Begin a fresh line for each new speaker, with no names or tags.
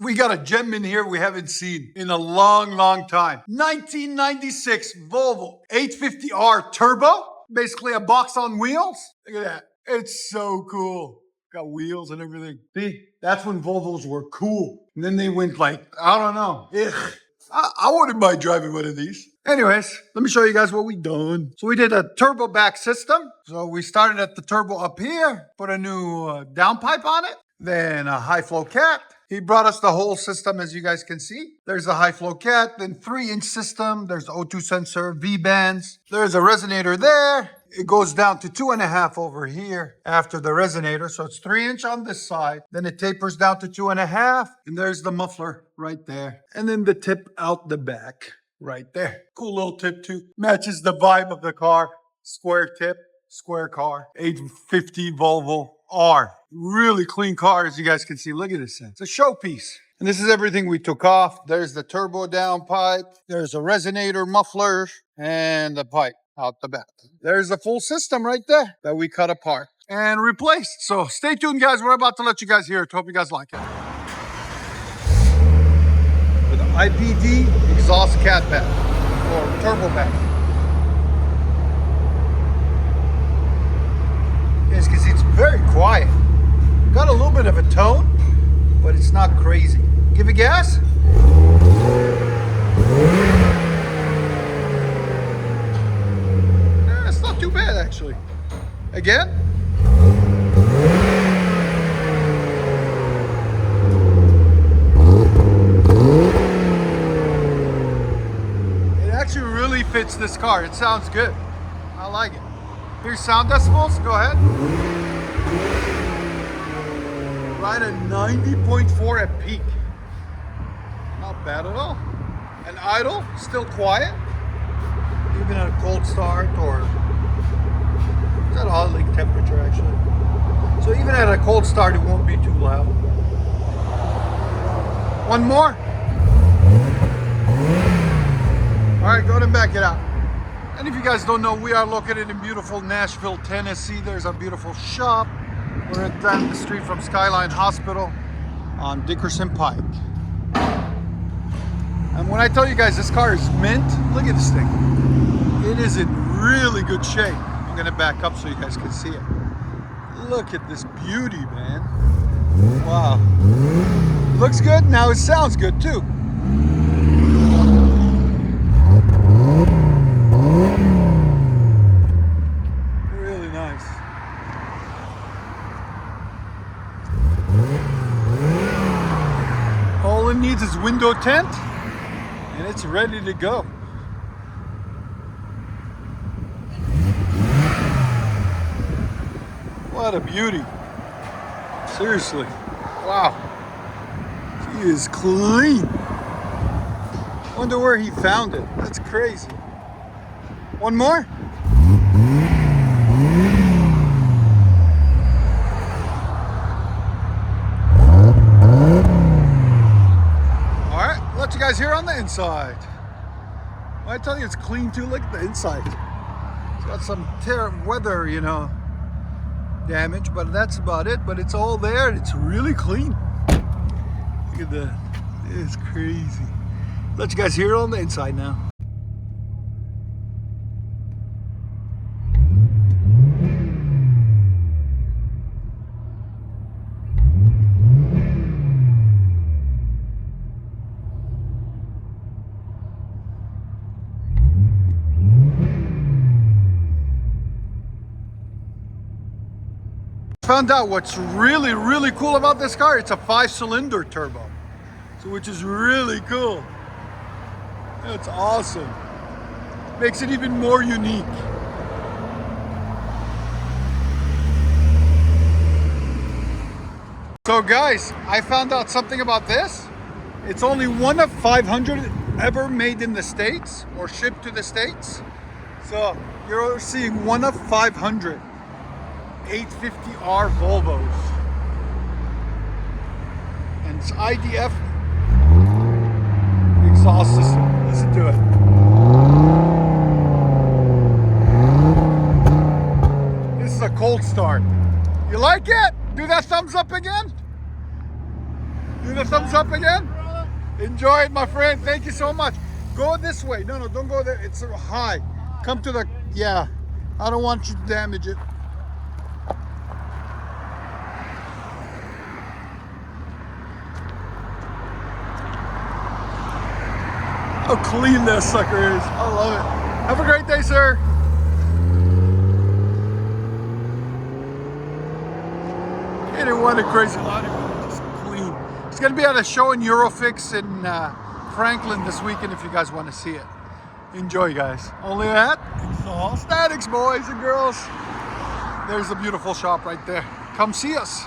We got a gem in here we haven't seen in a long, long time. 1996 Volvo 850R Turbo. Basically a box on wheels. Look at that. It's so cool. Got wheels and everything. See, that's when Volvos were cool. And then they went like, I don't know. Ugh. I wouldn't mind driving one of these. Anyways, let me show you guys what we done. So we did a turbo back system. So we started at the turbo up here, put a new downpipe on it, then a high flow cat. He brought us the whole system, as you guys can see. There's a high flow cat, then 3-inch system. There's the O2 sensor, V-bands. There's a resonator there. It goes down to 2.5 over here after the resonator. So it's 3-inch on this side. Then it tapers down to 2.5. And there's the muffler right there. And then the tip out the back right there. Cool little tip too. Matches the vibe of the car. Square tip, square car. 850 Volvo R. Really clean car, as you guys can see. Look at this thing. It's a showpiece. And this is everything we took off. There's the turbo downpipe. There's a resonator, muffler, and the pipe out the back. There's a full system right there that we cut apart and replaced. So stay tuned, guys. We're about to let you guys hear it. Hope you guys like it. With an IPD exhaust cat back or turbo back. As you can see, it's very quiet. Got a little bit of a tone, but it's not crazy. Give it gas. It's not too bad, actually. Again. It actually really fits this car. It sounds good. I like it. Here's sound decibels. Go ahead. Right at 90.4 at peak. Not bad at all. And idle, still quiet. Even at a cold start or it's at a hot lake temperature actually. So even at a cold start, it won't be too loud. One more. All right, go ahead and back it out. And if you guys don't know, we are located in beautiful Nashville, Tennessee. There's a beautiful shop. We're down the street from Skyline Hospital on Dickerson Pike. And when I tell you guys this car is mint, look at this thing. It is in really good shape. I'm gonna back up so you guys can see it. Look at this beauty, man. Wow. Looks good, now it sounds good too. Really nice. All it needs is window tint and it's ready to go. What a beauty. Seriously. Wow. She is clean. Wonder where he found it. That's crazy. One more. All right, let you guys hear on the inside. When I tell you it's clean too, look at the inside. It's got some weather, you know, damage, but that's about it. But it's all there and it's really clean. Look at that. It's crazy. Let you guys hear it on the inside now. Found out what's really cool about this car. It's a 5-cylinder turbo, so which is really cool. That's awesome. Makes it even more unique. So guys, I found out something about this. It's only one of 500 ever made in the States or shipped to the States. So you're seeing one of 500 850R Volvos. And it's IDF exhaust system. Listen to it. This is a cold start. You like it? Do that thumbs up again. Do that. the thumbs up again? Enjoy it, my friend. Thank you so much. Go this way. No, don't go there. It's high. Come to the, yeah. I don't want you to damage it. How clean that sucker is. I love it. Have a great day, sir. It wasn't a crazy lot, just clean. It's going to be at a show in Eurofix in Franklin this weekend if you guys want to see it. Enjoy, guys. Only that, it's all statics, boys and girls. There's a beautiful shop right there. Come see us.